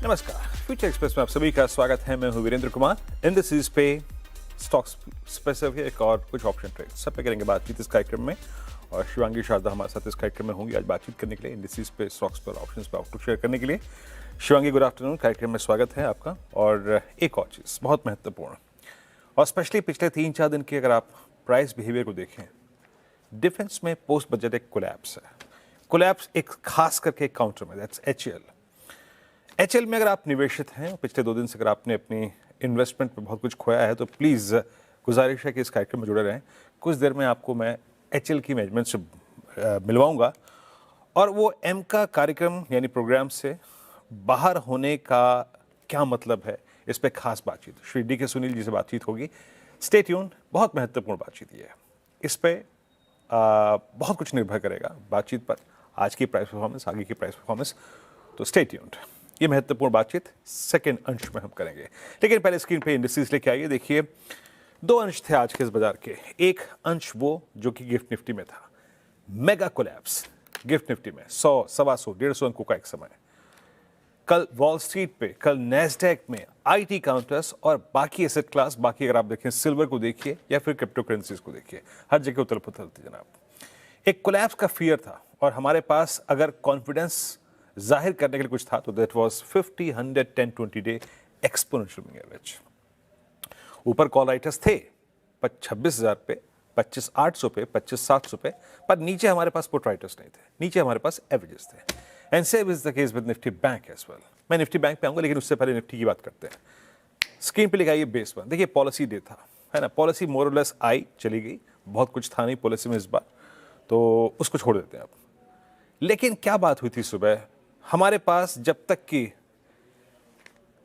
नमस्कार, future express में आप सभी का स्वागत है। मैं हूं वीरेंद्र कुमार। इंडिसेस पे स्टॉक्स स्पेसिफिक और कुछ ऑप्शन ट्रेड सब पे करेंगे बातचीत इस कार्यक्रम में। और शिवांगी शारदा हमारे साथ इस कार्यक्रम में होंगी आज बातचीत करने के लिए, इंडिसेस पे, स्टॉक्स पर, ऑप्शंस पर आउटलुक शेयर करने के लिए। शिवांगी, गुड आफ्टरनून, कार्यक्रम में स्वागत है आपका। और एक और चीज़ बहुत महत्वपूर्ण, और स्पेशली पिछले 3-4 दिन की अगर आप प्राइस बिहेवियर को देखें, डिफेंस में पोस्ट बजट एक कोलैप्स है। कोलैप्स एक खास करके काउंटर में, दैट्स एचएल में अगर आप निवेशित हैं, पिछले 2 दिन से अगर आपने अपनी इन्वेस्टमेंट पे बहुत कुछ खोया है, तो प्लीज़ गुजारिश है कि इस कार्यक्रम में जुड़े रहें। कुछ देर में आपको मैं एचएल की मैनेजमेंट से मिलवाऊंगा और वो एम का कार्यक्रम यानी प्रोग्राम से बाहर होने का क्या मतलब है, इस पे खास बातचीत श्री डी के सुनील जी से बातचीत होगी। स्टे ट्यून्ड, बहुत महत्वपूर्ण बातचीत ये है। इस पे बहुत कुछ निर्भर करेगा बातचीत पर, आज की प्राइस परफॉर्मेंस, आगे की प्राइस परफॉर्मेंस। तो स्टे ट्यून्ड, ये महत्वपूर्ण बातचीत सेकंड अंश में हम करेंगे। लेकिन पहले स्क्रीन पे इंडिसेस लेके आइए। देखिए, 2 अंश थे आज के इस बाजार के। एक अंश वो जो कि गिफ्ट निफ्टी में था, मेगा कोलैप्स गिफ्ट निफ्टी में 100, 125, 150 अंकों का एक समय। कल वॉल स्ट्रीट पे, कल नैस्डैक में आईटी काउंटर्स और बाकी एसेट क्लास, बाकी अगर आप देखें सिल्वर को देखिए या फिर क्रिप्टो करेंसीज को देखिए, हर जगह उथल पुथल थी जनाब। एक कोलैप्स का फियर था और हमारे पास अगर कॉन्फिडेंस जाहिर करने के लिए कुछ था तो that was 50, 100, 10, 20 day exponential moving average. ऊपर कॉल राइटर्स थे 26,000 पे, 25,800 पे, 25,700 पे, पर नीचे हमारे पास पुट राइटर्स नहीं थे, नीचे हमारे पास एवरेजेस थे। And same is the case with Nifty bank as well. मैं निफ्टी बैंक पे आऊंगा, लेकिन उससे पहले निफ्टी की बात करते हैं। स्क्रीन पे लिखा ये बेस 1। देखिए, पॉलिसी डे था, है ना। पॉलिसी मोर और लेस आई चली गई, बहुत कुछ था नहीं पॉलिसी में इस बार, तो उसको छोड़ देते हैं आप। लेकिन क्या बात हुई थी सुबह हमारे पास, जब तक कि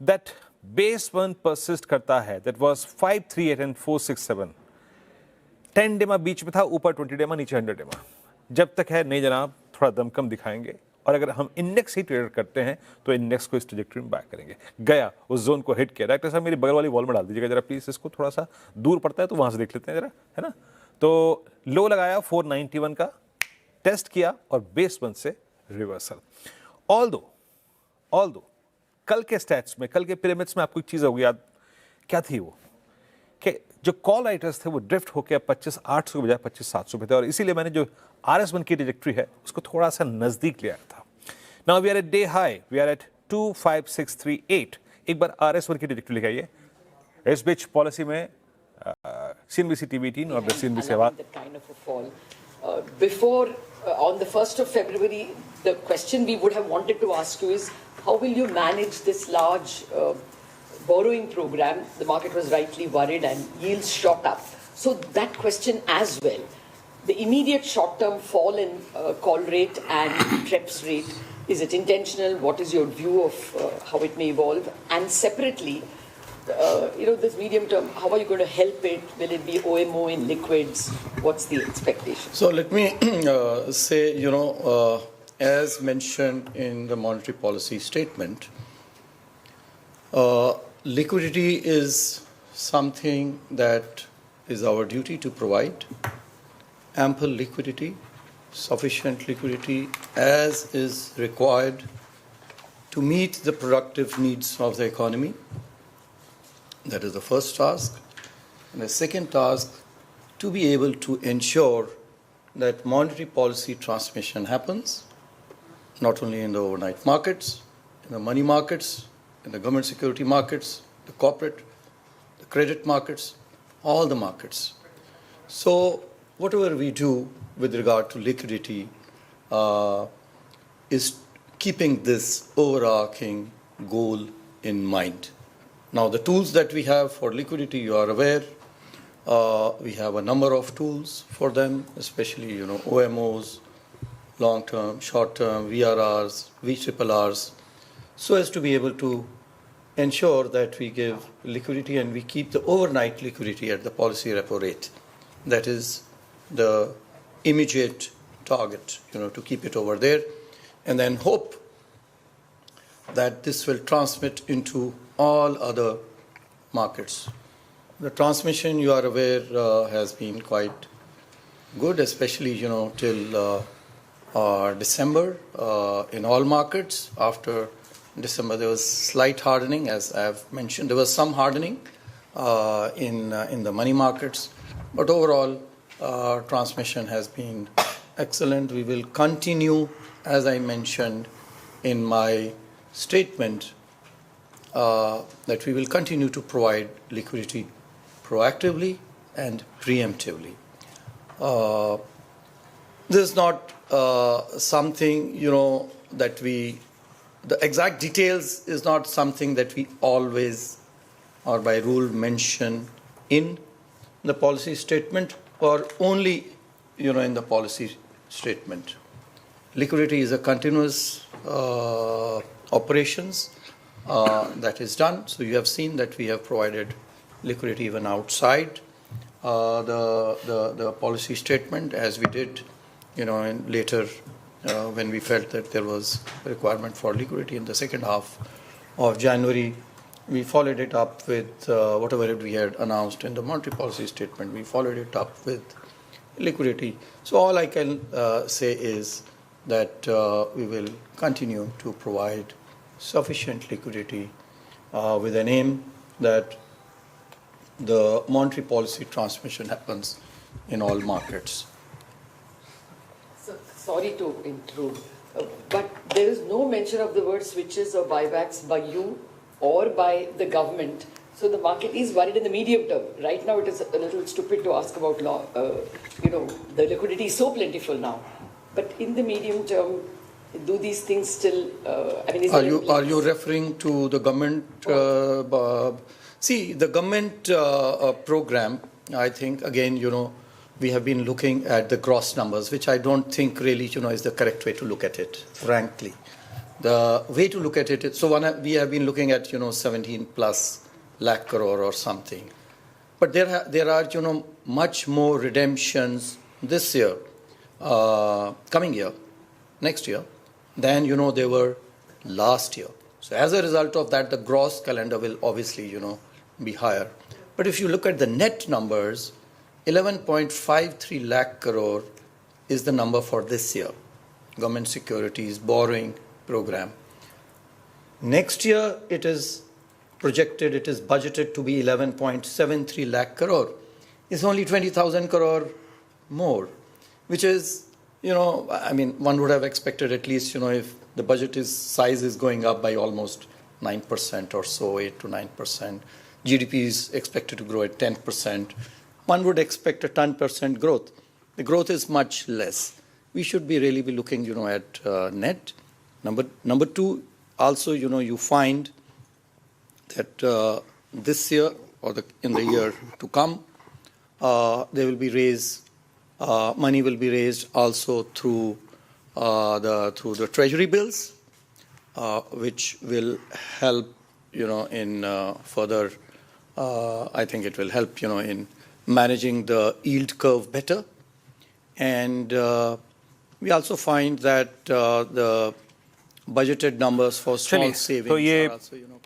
दैट बेस 1 परसिस्ट करता है, दैट वाज 538 एंड 467, 10 डेमा बीच में था, ऊपर 20 डेमा, नीचे 100 डेमा। जब तक है नहीं जनाब, थोड़ा दम कम दिखाएंगे। और अगर हम इंडेक्स ही ट्रेड करते हैं तो इंडेक्स को इस ट्रैजेक्टरी में बैक करेंगे। गया, उस जोन को हिट किया। डायरेक्टर साहब मेरी बगल वाली वॉल में डाल दीजिएगा जरा प्लीज, इसको थोड़ा सा दूर पड़ता है तो वहां से देख लेते हैं जरा, है ना। तो लो लगाया 491 का, टेस्ट किया और बेस 1 से रिवर्सल। ऑल दो कल के स्टैट्स में, कल के पिरामिड्स में आपको एक चीज होगी याद, क्या थी वो, कि जो कॉल राइटर्स थे वो ड्रिफ्ट होकर 25,800 के बजाय 25,700 पे थे। और इसीलिए मैंने जो RS1 की ट्रैजेक्टरी है उसको थोड़ा सा नजदीक ले आया था। Now we are at day high, we are at 25638। एक बार RS1 की ट्रैजेक्टरी लिखाइए। इस बीच पॉलिसी में CNBC TV18 और CNBC आवाज before on the 1st of February, the question we would have wanted to ask you is, how will you manage this large borrowing program? The market was rightly worried and yields shot up. So that question as well, the immediate short-term fall in call rate and TREPS rate, is it intentional? What is your view of how it may evolve? And separately, this medium term, how are you going to help it? Will it be OMO in liquids? What's the expectation? So let me say, as mentioned in the monetary policy statement, liquidity is something that is our duty to provide. Ample liquidity, sufficient liquidity as is required to meet the productive needs of the economy. That is the first task. And the second task, to be able to ensure that monetary policy transmission happens, not only in the overnight markets, in the money markets, in the government security markets, the corporate, the credit markets, all the markets. So whatever we do with regard to liquidity is keeping this overarching goal in mind. Now, the tools that we have for liquidity, you are aware, we have a number of tools for them, especially, OMOs, long-term, short-term, VRRs, VRRs, so as to be able to ensure that we give liquidity and we keep the overnight liquidity at the policy repo rate. That is the immediate target, to keep it over there, and then hope that this will transmit into all other markets. The transmission, you are aware, has been quite good, especially till December in all markets after December there was slight hardening, as I have mentioned. There was some hardening in the money markets, but overall transmission has been excellent. We will continue, as I mentioned in my statement, that we will continue to provide liquidity proactively and preemptively. This is not something, that the exact details is not something that we always or by rule mention in the policy statement or only, in the policy statement. Liquidity is a continuous operations that is done. So you have seen that we have provided liquidity even outside the policy statement, as we did, and later when we felt that there was a requirement for liquidity in the second half of January, we followed it up with whatever we had announced in the monetary policy statement. We followed it up with liquidity. So all I can say is that we will continue to provide sufficient liquidity with an aim that the monetary policy transmission happens in all markets. So, sorry to intrude, but there is no mention of the word switches or buybacks by you or by the government. So the market is worried in the medium term. Right now, it is a little stupid to ask about the liquidity is so plentiful now. But in the medium term, do these things still? Are you referring to the government? See, the government program. I think again, we have been looking at the gross numbers, which I don't think really, is the correct way to look at it. Frankly, the way to look at it. We have been looking at 17 plus lakh crore or something, but there are much more redemptions this year, coming year, next year, than there were last year. So as a result of that, the gross calendar will obviously be higher. But if you look at the net numbers, 11.53 lakh crore is the number for this year, government securities borrowing program. Next year it is projected, it is budgeted to be 11.73 lakh crore. It's only 20,000 crore more, which is, one would have expected at least, if the budget size is going up by almost 9% or so, 8 to 9%. GDP is expected to grow at 10%. One would expect a 10% growth. The growth is much less. We should really be looking, at net. Number two, also, you find that this year or in the year to come, there will be money will be raised also through the treasury bills, which will help, in further. I think it will help, in managing the yield curve better, and we also find that the budgeted numbers for small savings. तो ये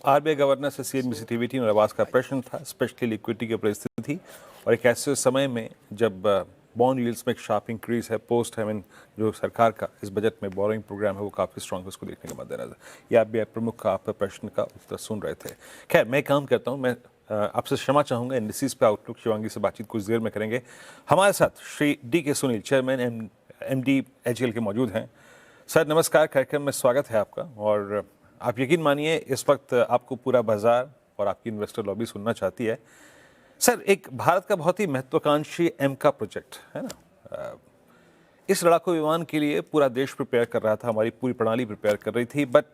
RBI governor से CNBC TV team आवाज का प्रश्न था, specially liquidity की परिस्थिति थी और एक ऐसे समय में जब बॉन्ड यील्ड्स में एक शार्प इंक्रीज है पोस्ट जो सरकार का इस बजट में बोरोइंग प्रोग्राम है वो काफ़ी स्ट्रॉन्ग है, उसको देखने के मद्देनजर ये आरबीआई प्रमुख का आप प्रश्न का उत्तर सुन रहे थे। खैर मैं काम करता हूँ, मैं आपसे क्षमा चाहूँगा, इंडिसेस पे आउटलुक शिवांगी से बातचीत कुछ देर में करेंगे। हमारे साथ Shri DK. Sunil, chairman MD HL के मौजूद हैं। सर नमस्कार, कार्यक्रम में स्वागत है आपका। और आप यकीन मानिए इस वक्त आपको पूरा बाजार और आपकी इन्वेस्टर लॉबी सुनना चाहती है। सर, एक भारत का बहुत ही महत्वाकांक्षी एमका प्रोजेक्ट है ना, इस लड़ाकू विमान के लिए पूरा देश प्रिपेयर कर रहा था, हमारी पूरी प्रणाली प्रिपेयर कर रही थी, बट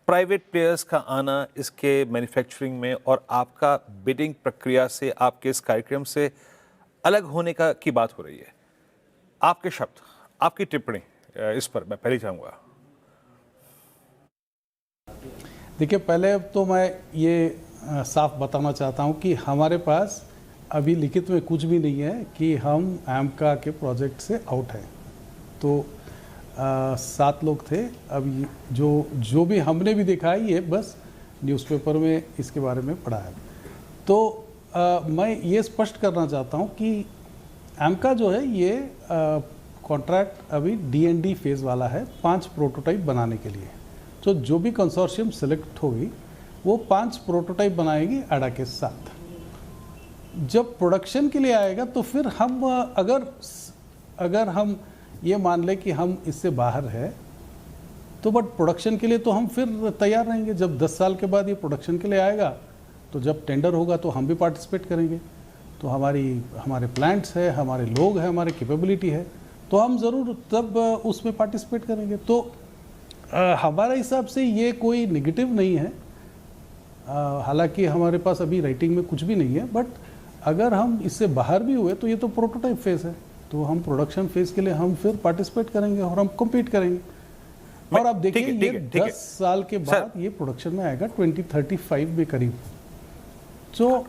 प्राइवेट प्लेयर्स का आना इसके मैन्युफैक्चरिंग में और आपका बिडिंग प्रक्रिया से, आपके इस कार्यक्रम से अलग होने की बात हो रही है। आपके शब्द, आपकी टिप्पणी इस पर मैं पहले चाहूँगा। देखिए, पहले तो मैं ये साफ बताना चाहता हूँ कि हमारे पास अभी लिखित में कुछ भी नहीं है कि हम एमका के प्रोजेक्ट से आउट हैं। तो 7 लोग थे। अभी जो भी हमने भी देखा है ये बस न्यूज़पेपर में इसके बारे में पढ़ा है। तो मैं ये स्पष्ट करना चाहता हूँ कि एमका जो है ये कॉन्ट्रैक्ट अभी D&D फेज़ वाला है 5 प्रोटोटाइप बनाने के लिए। तो जो भी कंसोर्शियम सेलेक्ट होगी वो 5 प्रोटोटाइप बनाएगी ADA के साथ। जब प्रोडक्शन के लिए आएगा तो फिर हम अगर हम ये मान लें कि हम इससे बाहर है तो बट प्रोडक्शन के लिए तो हम फिर तैयार रहेंगे। जब 10 साल के बाद ये प्रोडक्शन के लिए आएगा तो जब टेंडर होगा तो हम भी पार्टिसिपेट करेंगे। तो हमारे प्लांट्स है, हमारे लोग हैं, हमारे कैपेबिलिटी है, तो हम ज़रूर तब उसमें पार्टिसिपेट करेंगे। तो हमारे हिसाब से ये कोई नेगेटिव नहीं है। हालांकि हमारे पास अभी राइटिंग में कुछ भी नहीं है, बट अगर हम इससे बाहर भी हुए तो ये तो प्रोटोटाइप फेज है, तो हम प्रोडक्शन फेज के लिए हम फिर पार्टिसिपेट करेंगे और हम कम्पीट करेंगे। और आप देखिए ये 10 साल के बाद ये प्रोडक्शन में आएगा 2035 में करीब। तो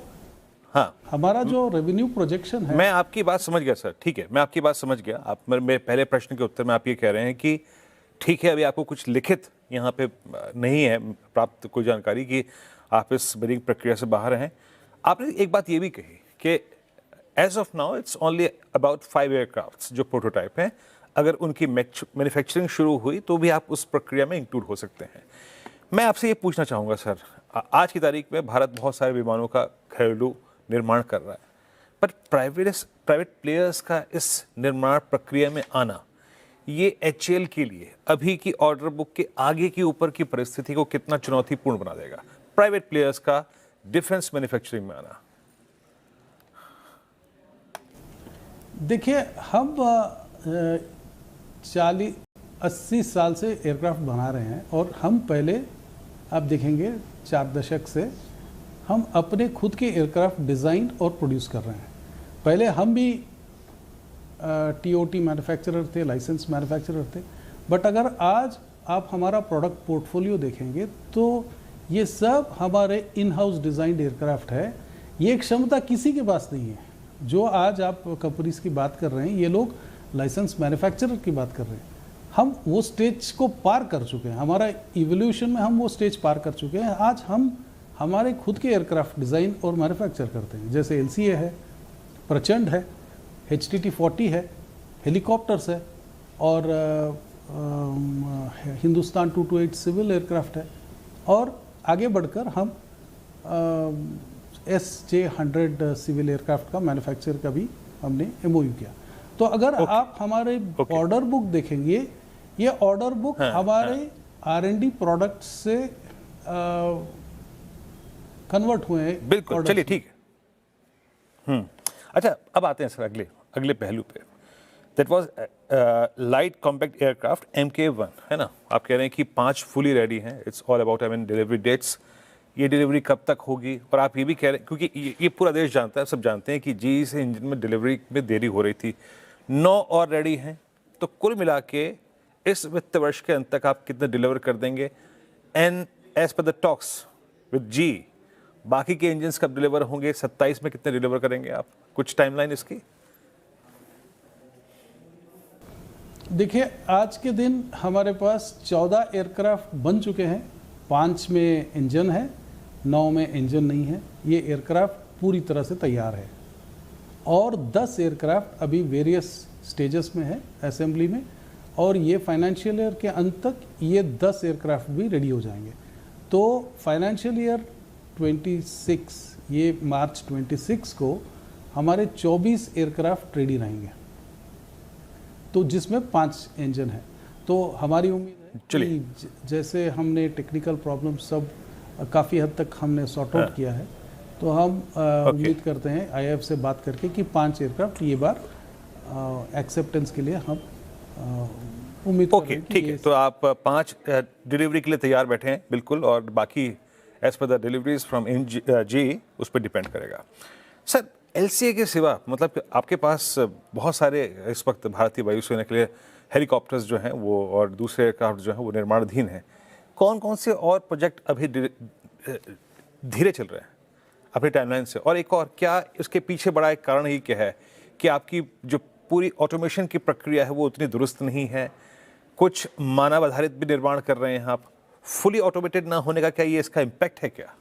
हाँ, हमारा जो रेवेन्यू प्रोजेक्शन है, मैं आपकी बात समझ गया सर, ठीक है, मैं आपकी बात समझ गया। आप मेरे पहले प्रश्न के उत्तर में आप ये कह रहे हैं कि ठीक है, अभी आपको कुछ लिखित यहाँ पे नहीं है प्राप्त कोई जानकारी कि आप इस बिडिंग प्रक्रिया से बाहर हैं। आपने एक बात ये भी कही कि as of now it's only about 5 aircrafts जो प्रोटोटाइप हैं, अगर उनकी मैन्युफैक्चरिंग शुरू हुई तो भी आप उस प्रक्रिया में इंक्लूड हो सकते हैं। मैं आपसे ये पूछना चाहूँगा सर, आज की तारीख में भारत बहुत सारे विमानों का घरेलू निर्माण कर रहा है, पर प्राइवेट प्लेयर्स का इस निर्माण प्रक्रिया में आना ये HAL के लिए अभी की ऑर्डर बुक के आगे की ऊपर की परिस्थिति को कितना चुनौतीपूर्ण बना देगा, प्राइवेट प्लेयर्स का डिफेंस मैन्युफैक्चरिंग में आना? देखिए हम 40-80 साल से एयरक्राफ्ट बना रहे हैं और हम पहले आप देखेंगे 4 दशक से हम अपने खुद के एयरक्राफ्ट डिज़ाइन और प्रोड्यूस कर रहे हैं। पहले हम भी TOT मैन्युफैक्चरर थे, लाइसेंस मैन्युफैक्चरर थे, बट अगर आज आप हमारा प्रोडक्ट पोर्टफोलियो देखेंगे तो ये सब हमारे इन हाउस डिज़ाइंड एयरक्राफ्ट है। ये क्षमता किसी के पास नहीं है। जो आज आप कंपनीज की बात कर रहे हैं, ये लोग लाइसेंस मैन्युफैक्चरर की बात कर रहे हैं। हम वो स्टेज को पार कर चुके हैं, हमारा इवोल्यूशन में हम वो स्टेज पार कर चुके हैं। आज हम हमारे खुद के एयरक्राफ्ट डिज़ाइन और मैन्युफैक्चर करते हैं, जैसे LCA है, प्रचंड है, HTT-40 है, हेलीकॉप्टर्स है और हिंदुस्तान 228 सिविल एयरक्राफ्ट है। और आगे बढ़कर हम SJ-100 सिविल एयरक्राफ्ट का मैन्युफैक्चर का भी हमने MOU किया। तो अगर आप हमारे ऑर्डर बुक देखेंगे, ये ऑर्डर बुक हमारे R&D प्रोडक्ट से कन्वर्ट हुए हैं। बिल्कुल, चलिए ठीक है। अच्छा, अब आते हैं सर अगले पहलू पे। That was light compact aircraft MK1, है ना? आप कह रहे हैं कि 5 फुली रेडी हैं। It's all about delivery dates. ये डिलीवरी कब तक होगी? और आप ये भी कह रहे हैं, क्योंकि ये पूरा देश जानता है, सब जानते हैं कि GE से इंजन में डिलीवरी में देरी हो रही थी। 9 और रेडी हैं, तो कुल मिला के इस वित्त वर्ष के अंत तक आप कितने डिलीवर कर देंगे? And as per the talks with GE, बाकी के इंजन्स कब डिलीवर होंगे? 27 में कितने डिलीवर करेंगे आप? कुछ टाइमलाइन इसकी? देखिए, आज के दिन हमारे पास 14 एयरक्राफ्ट बन चुके हैं। 5 में इंजन है, 9 में इंजन नहीं है। ये एयरक्राफ्ट पूरी तरह से तैयार है और 10 एयरक्राफ्ट अभी वेरियस स्टेजेस में है असेंबली में, और ये फाइनेंशियल ईयर के अंत तक ये 10 एयरक्राफ्ट भी रेडी हो जाएंगे। तो फाइनेंशियल ईयर 26, ये मार्च 26 को हमारे 24 एयरक्राफ्ट रेडी रहेंगे, तो जिसमें 5 इंजन है। तो हमारी उम्मीद है कि जैसे हमने टेक्निकल प्रॉब्लम सब काफ़ी हद तक हमने सॉर्ट आउट किया है, तो हम उम्मीद करते हैं IAF से बात करके कि 5 एयरक्राफ्ट ये बार एक्सेप्टेंस के लिए हम उम्मीद कर रहे हैं। ठीक है, तो आप 5 डिलीवरी के लिए तैयार बैठे हैं, बिल्कुल, और बाकी as per the deliveries from GE उस पर डिपेंड करेगा। सर, LCA के सिवा मतलब आपके पास बहुत सारे इस वक्त भारतीय वायुसेना के लिए हेलीकॉप्टर्स जो हैं वो और दूसरे एयरक्राफ्ट जो हैं वो निर्माणाधीन हैं। कौन कौन से और प्रोजेक्ट अभी धीरे चल रहे हैं अपनी टाइमलाइन से? और एक और, क्या इसके पीछे बड़ा एक कारण ही क्या है कि आपकी जो पूरी ऑटोमेशन की प्रक्रिया है वो उतनी दुरुस्त नहीं है? कुछ मानव आधारित भी निर्माण कर रहे हैं आप, फुली ऑटोमेटेड ना होने का क्या ये इसका इम्पैक्ट है क्या?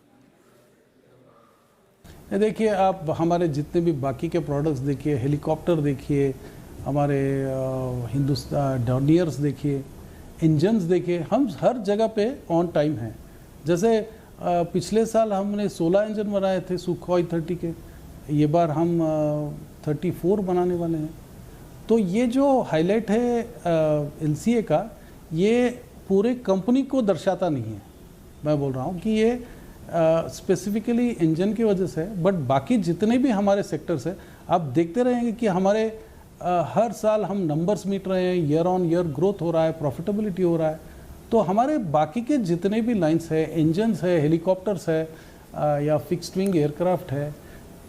देखिए, आप हमारे जितने भी बाकी के प्रोडक्ट्स देखिए, हेलीकॉप्टर देखिए, हमारे हिंदुस्तान डॉर्नियर्स देखिए, इंजन्स देखिए, हम हर जगह पे ऑन टाइम हैं। जैसे पिछले साल हमने 16 इंजन बनाए थे सुखोई 30 के, ये बार हम 34 बनाने वाले हैं। तो ये जो हाईलाइट है LCA का, ये पूरे कंपनी को दर्शाता नहीं है। मैं बोल रहा हूँ कि ये स्पेसिफिकली इंजन की वजह से है, बट बाकी जितने भी हमारे सेक्टर्स हैं, आप देखते रहेंगे कि हमारे हर साल हम नंबर्स मीट रहे हैं, ईयर ऑन ईयर ग्रोथ हो रहा है, प्रॉफिटेबिलिटी हो रहा है। तो हमारे बाकी के जितने भी लाइंस है, इंजन्स है, हेलीकॉप्टर्स है या फिक्स्ड विंग एयरक्राफ्ट है,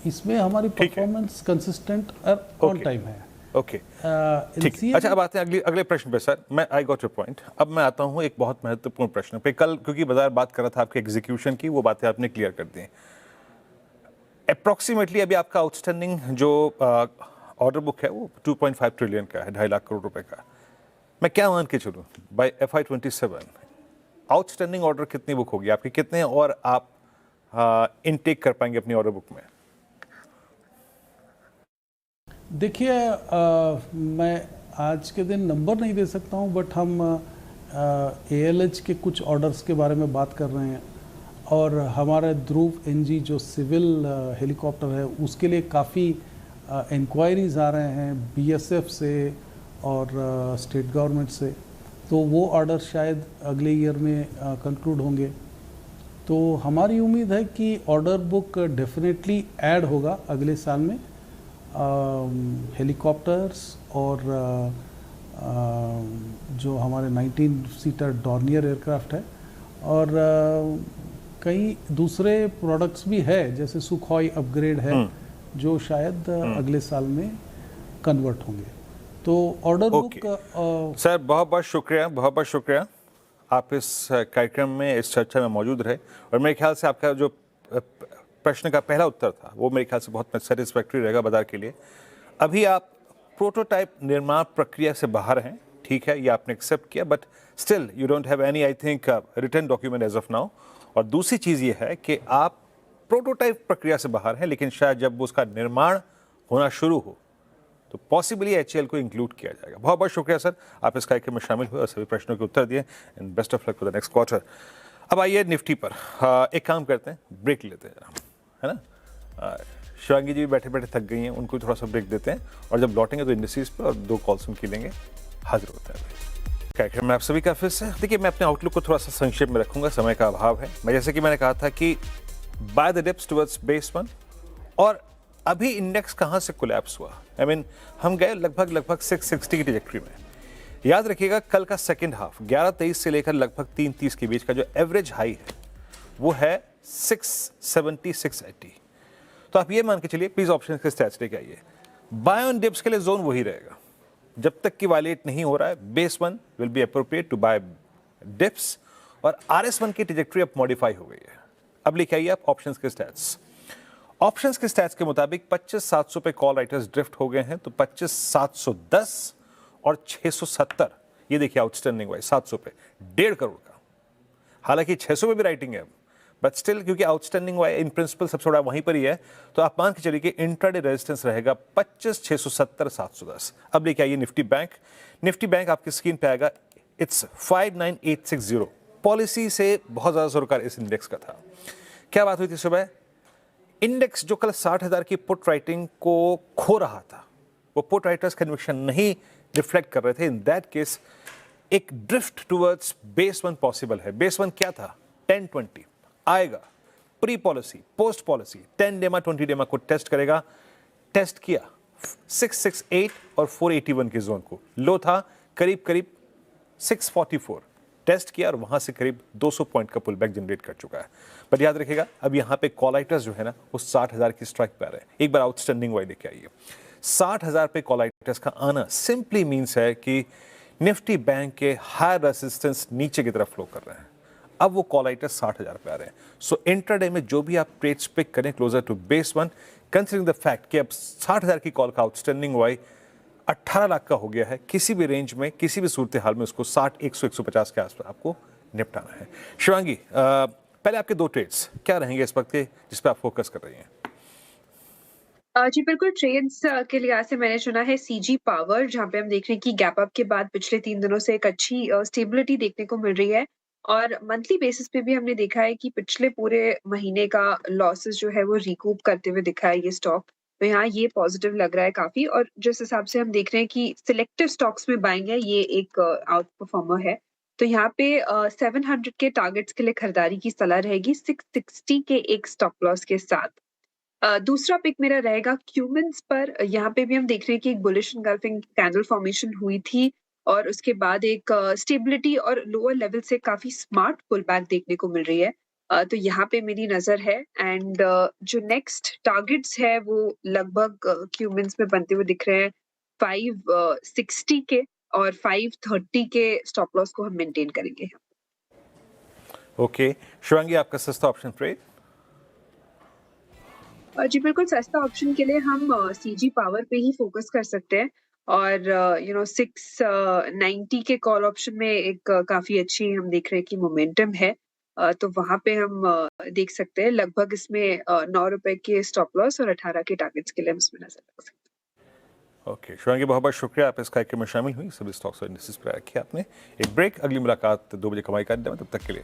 इसमें हमारी परफॉर्मेंस कंसिस्टेंट और ऑन टाइम है। ओके, ठीक। अच्छा, अब आते हैं अगले प्रश्न पे सर। मैं आई गॉट योर पॉइंट। अब मैं आता हूँ एक बहुत महत्वपूर्ण प्रश्न पे। कल क्योंकि बाजार बात कर रहा था आपके एग्जीक्यूशन की, वो बातें आपने क्लियर कर दी। अप्रॉक्सीमेटली अभी आपका आउटस्टैंडिंग जो ऑर्डर बुक है वो 2.5 ट्रिलियन का है, 2.5 लाख करोड़ रुपए का। मैं क्या मान के चलूँ बाय FY 27 आउटस्टैंडिंग ऑर्डर कितनी बुक होगी आपकी, कितने और आप इनटेक कर पाएंगे अपनी ऑर्डर बुक में? देखिए, मैं आज के दिन नंबर नहीं दे सकता हूं, बट हम ALH के कुछ ऑर्डर्स के बारे में बात कर रहे हैं, और हमारा ध्रुव NG जो सिविल हेलीकॉप्टर है, उसके लिए काफ़ी इंक्वायरीज आ रहे हैं BSF से और स्टेट गवर्नमेंट से। तो वो ऑर्डर शायद अगले ईयर में कंक्लूड होंगे। तो हमारी उम्मीद है कि ऑर्डर बुक डेफिनेटली ऐड होगा अगले साल में। हेलीकॉप्टर्स और जो हमारे 19 सीटर डॉर्नियर एयरक्राफ्ट है, और कई दूसरे प्रोडक्ट्स भी है, जैसे सुखोई अपग्रेड है, जो शायद अगले साल में कन्वर्ट होंगे। तो ऑर्डर बुक सर, बहुत बहुत शुक्रिया, बहुत बहुत शुक्रिया। आप इस कार्यक्रम में, इस चर्चा में मौजूद रहे, और मेरे ख्याल से आपका जो प्रश्न का पहला उत्तर था वो मेरे ख्याल से बहुत सेटिस्फैक्ट्री रहेगा बाजार के लिए। अभी आप प्रोटोटाइप निर्माण प्रक्रिया से बाहर हैं, ठीक है, ये आपने एक्सेप्ट किया, but still you don't have any, I think, written document as of now. और दूसरी चीज़ ये है कि आप प्रोटोटाइप प्रक्रिया से बाहर हैं, लेकिन शायद जब उसका निर्माण होना शुरू हो तो पॉसिबली HAL को इंक्लूड किया जाएगा। बहुत बहुत शुक्रिया सर, आप इस कार्यक्रम में शामिल हुए और सभी प्रश्नों के उत्तर दिए, and best of luck for the next quarter. अब आइए निफ्टी पर। एक काम करते हैं, ब्रेक लेते हैं जरा, है ना। शिवांगी जी भी बैठे बैठे थक गई हैं, उनको थोड़ा सा ब्रेक देते हैं, और जब लौटेंगे तो इंडस्ट्रीज पे और 2 कॉल्स उनकी लेंगे। हाजिर होता है कार्यक्रम में आप सभी का फिर से। देखिए, मैं अपने आउटलुक को थोड़ा सा संक्षेप में रखूंगा, समय का अभाव है। मैं जैसे कि मैंने कहा था कि by the dips towards base 1, और अभी इंडेक्स कहाँ से कोलैप्स हुआ, आई मीन हम गए लगभग 660 की ट्रैजेक्टरी में। याद रखिएगा, कल का सेकंड हाफ 11:23 से लेकर लगभग 3:30 के बीच का जो एवरेज हाई है वो है 670 680। तो आप ये मान के चलिए, प्लीज ऑप्शन के स्टैट्स लेके आइए। बाय ऑन डिप्स के लिए जोन वही रहेगा जब तक कि वायलेट नहीं हो रहा है। Base 1 will be appropriate to buy dips, और RS1 की ट्रैजेक्टरी अब मॉडिफाई हो गई है। अब लेके आइए आप ऑप्शंस के स्टैट्स। ऑप्शंस के स्टैट्स के मुताबिक 25,700 पे कॉल राइटर्स ड्रिफ्ट हो गए हैं, तो 25,710 और 670, ये देखिए आउटस्टैंडिंग वाइज 700 पे 1.5 करोड़ का। हालांकि 600 पे भी राइटिंग है, बट स्टिल क्योंकि आउटस्टैंडिंग वाइज इन प्रिंसिपल सबसे बड़ा वहीं पर ही है, तो आप मान के चलिए कि इंट्राडे रेजिस्टेंस रहेगा 25,670 710। अब लेके आइए निफ्टी बैंक। निफ्टी बैंक आपकी स्क्रीन पे आएगा, इट्स 59860। पॉलिसी से बहुत ज्यादा सरोकार इस इंडेक्स का था। क्या बात हुई थी सुबह? इंडेक्स जो कल 60,000 की पुट राइटिंग को खो रहा था, वो पुट राइटर्स कन्विक्शन नहीं रिफ्लेक्ट कर रहे थे। इन दैट केस एक ड्रिफ्ट टुवर्ड्स बेस 1 पॉसिबल है। बेस 1 क्या था? 1020 आएगा, प्री पॉलिसी, पोस्ट पॉलिसी, 10 डेमा 20 डेमा को टेस्ट करेगा। टेस्ट किया 668 और 481 के जोन को। लो था करीब 644, टेस्ट किया और वहां से करीब 200 पॉइंट का पुल बैक जनरेट कर चुका है। पर याद रखिएगा, अब यहाँ पे कॉल राइटर्स जो है ना, वो 60,000 की स्ट्राइक पे आ रहे हैं। एक बार आउटस्टैंडिंग वाई लेके आइए। 60,000 पे कॉल राइटर्स का आना सिंपली मीन्स है कि निफ्टी बैंक के हायर रेजिस्टेंस नीचे की तरफ फ्लो कर रहे हैं। अब वो कॉल राइटर्स 60,000 पे आ रहे हैं। सो इंट्राडे में जो भी आप ट्रेड्स पिक करें closer to base 1, considering the fact कि अब 60,000 की कॉल का आउटस्टैंडिंग वाई 18 लाख का हो गया है, किसी भी रेंज में, किसी भी सूरत हाल में उसको 60, 100, 150 के आसपास आपको निपटाना है। शिवांगी, पहले आपके 2 ट्रेड्स क्या रहेंगे इस वक्त के जिस पे आप फोकस कर रही हैं? जी बिल्कुल, ट्रेड्स के लिहाज से मैंने चुना है सीजी पावर, जहाँ पे हम देख रहे हैं कि गैप अप के बाद पिछले 3 दिनों से एक अच्छी स्टेबिलिटी देखने को मिल रही है। और मंथली बेसिस पे भी हमने देखा है कि पिछले पूरे महीने का लॉसेस जो है वो रिकूप करते हुए दिखा है ये स्टॉक। तो यहाँ ये पॉजिटिव लग रहा है काफ़ी, और जिस हिसाब से हम देख रहे हैं कि सिलेक्टिव स्टॉक्स में बाइंग है, ये एक आउट परफॉर्मर है। तो यहाँ पे 700 के टारगेट्स के लिए खरीदारी की सलाह रहेगी 660 के एक स्टॉप लॉस के साथ। दूसरा पिक मेरा रहेगा क्यूमिंस पर। यहाँ पे भी हम देख रहे हैं कि एक बुलिश एनगल्फिंग कैंडल फॉर्मेशन हुई थी, और उसके बाद एक स्टेबिलिटी और लोअर लेवल से काफ़ी स्मार्ट पुल बैक देखने को मिल रही है। तो यहाँ पे मेरी नज़र है, एंड जो नेक्स्ट टारगेट्स है वो लगभग क्यूमिंस में बनते हुए दिख रहे हैं 560 के, और 530 के स्टॉप लॉस को हम मेंटेन करेंगे। ओके शिवांगी, आपका सस्ता ऑप्शन ट्रेड? जी बिल्कुल, सस्ता ऑप्शन के लिए हम सीजी पावर पे ही फ़ोकस कर सकते हैं, और 690 के कॉल ऑप्शन में एक काफ़ी अच्छी हम देख रहे हैं कि मोमेंटम है। तो वहाँ पे हम देख सकते हैं लगभग इसमें ₹9 के स्टॉप लॉस और 18 के टारगेट्स के लिए हम इसमें नज़र रख सकते हैं। ओके शिवांगी, बहुत बहुत शुक्रिया, आप इस कार्यक्रम में शामिल हुई, सभी स्टॉक्स और इंडस्ट्रीज पर रखी आपने। एक ब्रेक, अगली मुलाकात 2 बजे कमाई का अड्डा में, तब तक के लिए